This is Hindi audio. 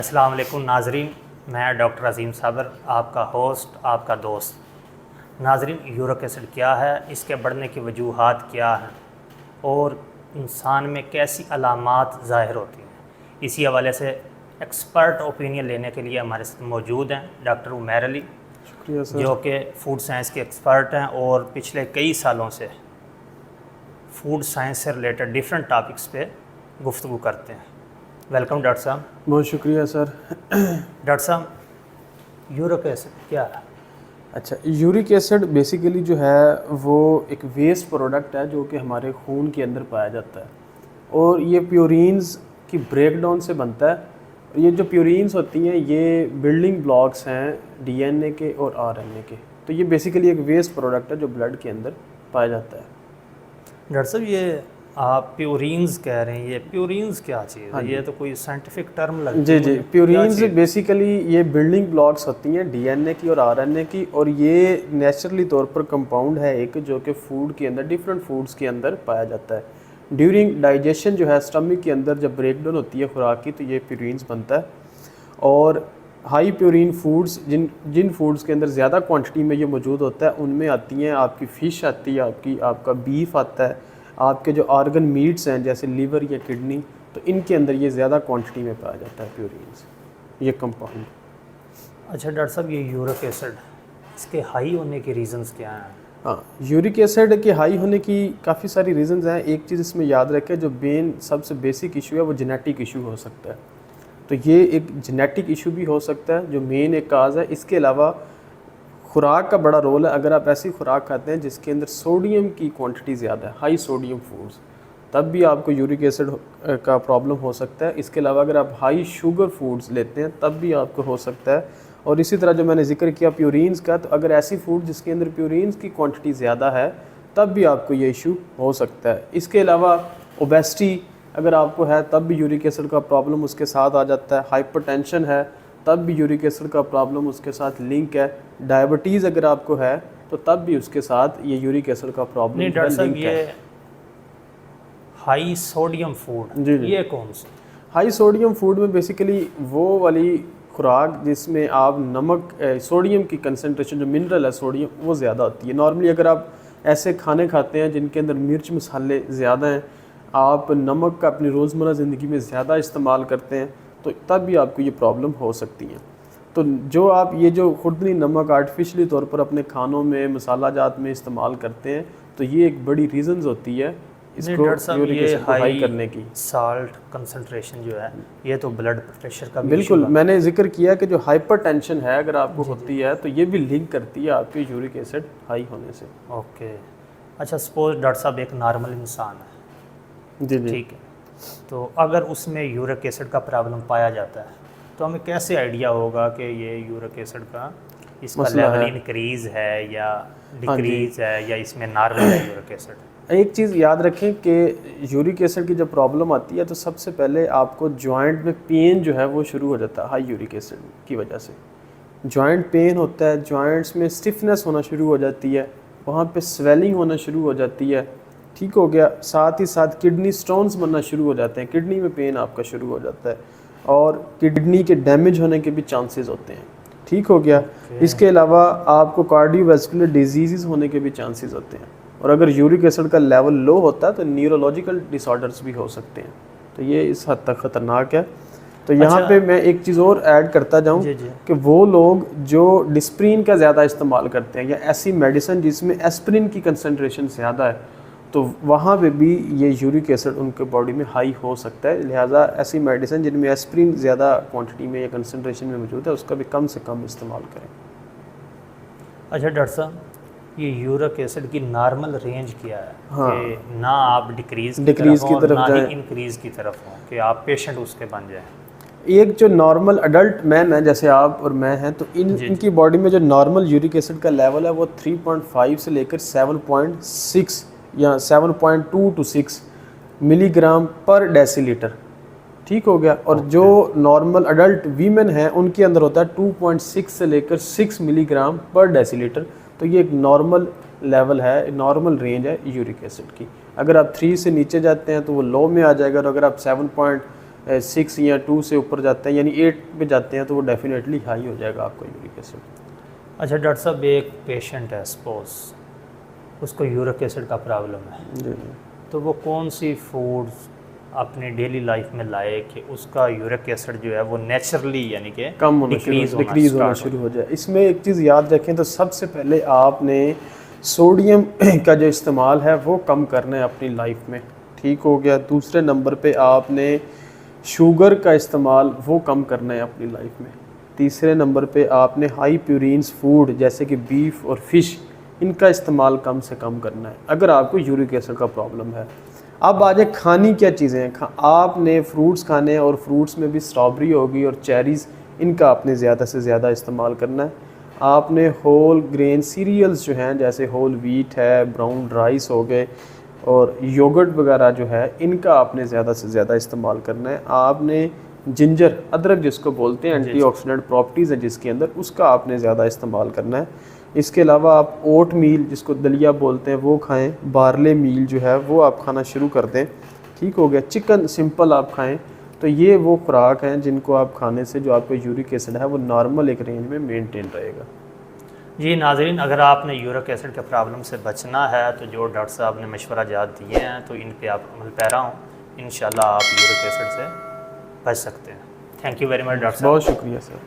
अस्सलाम वालेकुम नाजरीन, मैं डॉक्टर अज़ीम साबर, आपका होस्ट, आपका दोस्त। नाजरीन, यूरिक एसिड क्या है, इसके बढ़ने की वजूहात क्या हैं और इंसान में कैसी अलामात ज़ाहिर होती हैं, इसी हवाले से एक्सपर्ट ओपिनियन लेने के लिए हमारे साथ मौजूद हैं डॉक्टर उमैर अली, शुक्रिया सर। जो कि फ़ूड साइंस के एक्सपर्ट हैं और पिछले कई सालों से फ़ूड साइंस से रिलेटेड डिफरेंट टॉपिक्स पे गुफ्तगू करते हैं। वेलकम डॉक्टर साहब। बहुत शुक्रिया सर। डॉक्टर साहब, यूरिक एसिड क्या है? अच्छा, यूरिक एसिड बेसिकली जो है वो एक वेस्ट प्रोडक्ट है जो कि हमारे खून के अंदर पाया जाता है और ये प्यूरिन्स की ब्रेकडाउन से बनता है। ये जो प्यूरिन्स होती हैं ये बिल्डिंग ब्लॉक्स हैं डीएनए के और आरएनए के। तो ये बेसिकली एक वेस्ट प्रोडक्ट है जो ब्लड के अंदर पाया जाता है। डॉक्टर साहब, ये आप प्यूरिन्स कह रहे हैं, ये प्यूरिन्स क्या चीज़ है? ये तो कोई साइंटिफिक टर्म लगती जी है जी, मुझे। प्यूरिन्स बेसिकली ये बिल्डिंग ब्लॉक्स होती हैं डीएनए की और आरएनए की, और ये नेचुरली तौर पर कंपाउंड है एक जो कि फूड के अंदर, डिफरेंट फूड्स के अंदर पाया जाता है। ड्यूरिंग डाइजेशन जो है स्टमक के अंदर जब ब्रेकडाउन होती है खुराक की, तो ये प्यूरिन्स बनता है। और हाई प्यूरिन फूड्स जिन फूड्स के अंदर ज़्यादा क्वांटिटी में ये मौजूद होता है उनमें आती हैं आपकी फ़िश आती है, आपका बीफ आता है, आपके जो ऑर्गन मीट्स हैं जैसे लीवर या किडनी, तो इनके अंदर ये ज़्यादा क्वांटिटी में पाया जाता है प्यूरिन्स, ये कंपाउंड। अच्छा डॉक्टर साहब, ये यूरिक एसिड इसके हाई होने के रीजंस क्या हैं? हाँ, यूरिक एसिड के हाई होने की काफ़ी सारी रीजंस हैं। एक चीज़ इसमें याद रखें, जो सबसे बेसिक इशू है वो जेनेटिक इशू हो सकता है। तो ये एक जेनेटिक इशू भी हो सकता है जो मेन एक काज है। इसके अलावा खुराक का बड़ा रोल है। अगर आप ऐसी खुराक खाते हैं जिसके अंदर सोडियम की क्वांटिटी ज़्यादा है, हाई सोडियम फूड्स, तब भी आपको यूरिक एसिड का प्रॉब्लम हो सकता है। इसके अलावा अगर आप हाई शुगर फूड्स लेते हैं तब भी आपको हो सकता है। और इसी तरह जो मैंने जिक्र किया प्यूरिन्स का, तो अगर ऐसी फूड जिसके अंदर प्यूरिन्स की क्वांटिटी ज़्यादा है तब भी आपको ये इशू हो सकता है। इसके अलावा ओबेसिटी अगर आपको है तब भी यूरिक एसिड का प्रॉब्लम उसके साथ आ जाता है। हाइपरटेंशन है तब भी यूरिक एसिड का प्रॉब्लम उसके साथ लिंक है। डायबिटीज़ अगर आपको है तो तब भी उसके साथ ये यूरिक एसिड का प्रॉब्लम नहीं डॉक्टर साहब, लिंक है। ये हाई सोडियम फूड जी जी, ये कौन सी? हाई सोडियम फूड में बेसिकली वो वाली खुराक जिसमें आप नमक, सोडियम की कंसनट्रेशन, जो मिनरल है सोडियम, वो ज़्यादा होती है। नॉर्मली अगर आप ऐसे खाने खाते हैं जिनके अंदर मिर्च मसाले ज़्यादा हैं, आप नमक का अपनी रोज़मर्रा ज़िंदगी में ज़्यादा इस्तेमाल करते हैं, तो तब भी आपको ये प्रॉब्लम हो सकती है। तो जो आप ये जो खुर्दनी नमक आर्टिफिशियली तौर पर अपने खानों में, मसाला जात में इस्तेमाल करते हैं, तो ये एक बड़ी रीज़न्स होती है इसको यूरिक एसिड को हाई करने की। साल्ट कंसंट्रेशन जो है ये तो ब्लड प्रेशर का भी बिल्कुल, issue मैंने जिक्र किया कि जो हाइपरटेंशन है अगर आपको होती है तो ये भी लिंक करती है आपके यूरिक एसिड हाई होने से। है। ओके। अच्छा, सपोज डॉक्टर साहब एक नॉर्मल इंसान है, जी जी, ठीक है, तो अगर उसमें यूरिक एसिड का प्रॉब्लम पाया जाता है तो हमें कैसे आइडिया होगा कि ये यूरिक एसिड का इसका मसला लेवल है। इंक्रीज़ है या हाँ जी, डिक्रीज़ है या इसमें नॉर्मल है यूरिक एसिड? एक चीज़ याद रखें कि यूरिक एसिड की जब प्रॉब्लम आती है तो सबसे पहले आपको जॉइंट में पेन जो है वो शुरू हो जाता है हाई यूरिक एसिड की वजह से। जॉइंट पेन होता है, जॉइंट्स में स्टिफनेस होना शुरू हो जाती है, वहाँ पे स्वेलिंग होना शुरू हो जाती है, ठीक हो गया। साथ ही साथ किडनी स्टोन्स बनना शुरू हो जाते हैं, किडनी में पेन आपका शुरू हो जाता है और किडनी के डैमेज होने के भी चांसेस होते हैं, ठीक हो गया। इसके अलावा आपको कार्डियोवैस्कुलर डिजीज़ होने के भी चांसेस होते हैं, और अगर यूरिक एसिड का लेवल लो होता है तो न्यूरोलॉजिकल डिसऑर्डर्स भी हो सकते हैं। तो ये इस हद तक ख़तरनाक है। तो यहाँ अच्छा, पे मैं एक चीज़ और ऐड करता जाऊँ कि वो लोग जो डिस्प्रिन का ज़्यादा इस्तेमाल करते हैं या ऐसी मेडिसिन जिसमें एस्प्रिन की कंसंट्रेशन ज़्यादा है, तो वहाँ पे भी ये यूरिक एसिड उनके बॉडी में हाई हो सकता है। लिहाजा ऐसी मेडिसिन जिनमें एस्प्रिन ज़्यादा क्वांटिटी में या कंसंट्रेशन में मौजूद है उसका भी कम से कम इस्तेमाल करें। अच्छा डॉक्टर साहब, ये यूरिक एसिड की नॉर्मल रेंज क्या है? हाँ, कि ना आप डिक्रीज़ की तरफ ना जाएं, ही इंक्रीज़ की तरफ हो कि आप पेशेंट उसके बन जाएं। एक जो नॉर्मल अडल्ट मैन है जैसे आप और मैं हैं, तो इनकी बॉडी में जो नॉर्मल यूरिक एसिड का लेवल है वो 3.5 से लेकर 7.6 या 7.2 to 6 मिलीग्राम पर डेसीलीटर, ठीक हो गया। और जो नॉर्मल अडल्ट वीमेन हैं उनके अंदर होता है 2.6 से लेकर 6 मिलीग्राम पर डेसीलीटर। तो ये एक नॉर्मल लेवल है, नॉर्मल रेंज है यूरिक एसिड की। अगर आप 3 से नीचे जाते हैं तो वो लो में आ जाएगा, और अगर आप 6 या 2 से ऊपर जाते हैं यानी 8 पे जाते हैं तो वो डेफिनेटली हाई हो जाएगा आपका यूरिक एसिड। अच्छा डॉक्टर साहब, एक पेशेंट है सपोज, उसको यूरिक एसिड का प्रॉब्लम है, जी तो वो कौन सी फूड्स अपनी डेली लाइफ में लाए कि उसका यूरिक एसिड जो है वो नेचुरली यानी कि कम होना डिक्रीज होना शुरू हो जाए। इसमें एक चीज़ याद रखें, तो सबसे पहले आपने सोडियम का जो इस्तेमाल है वो कम करना है अपनी लाइफ में, ठीक हो गया। दूसरे नंबर पे आपने शुगर का इस्तेमाल वो कम करना है अपनी लाइफ में। तीसरे नंबर पे आपने हाई प्यूरिन्स फूड जैसे कि बीफ और फिश, इनका इस्तेमाल कम से कम करना है अगर आपको यूरिक एसिड का प्रॉब्लम है। अब आ जाए खानी क्या चीज़ें हैं, आपने फ्रूट्स खाने हैं और फ्रूट्स में भी स्ट्रॉबेरी होगी और चेरीज़, इनका आपने ज़्यादा से ज़्यादा इस्तेमाल करना है। आपने होल ग्रेन सीरियल्स जो हैं जैसे होल व्हीट है, ब्राउन राइस हो गए और योगर्ट वगैरह जो है, इनका आपने ज़्यादा से ज़्यादा इस्तेमाल करना है। आपने जिंजर, अदरक जिसको बोलते हैं, एंटीऑक्सीडेंट प्रॉपर्टीज़ है जिसके अंदर, उसका आपने ज़्यादा इस्तेमाल करना है। इसके अलावा आप ओट मील जिसको दलिया बोलते हैं वो खाएं, बारले मील जो है वो आप खाना शुरू कर दें, ठीक हो गया। चिकन सिंपल आप खाएं। तो ये वो खुराक हैं जिनको आप खाने से जो आपका यूरिक एसिड है वो नॉर्मल एक रेंज में मेंटेन रहेगा। जी नाज़रीन, अगर आपने यूरिक एसिड के प्रॉब्लम से बचना है तो जो डॉक्टर साहब ने मशवरा जात दिए हैं तो इन पे आप अमल पैरा हों, इंशाल्लाह आप यूरिक एसिड से बच सकते हैं। Thank you very much doctor साहब। बहुत शुक्रिया सर।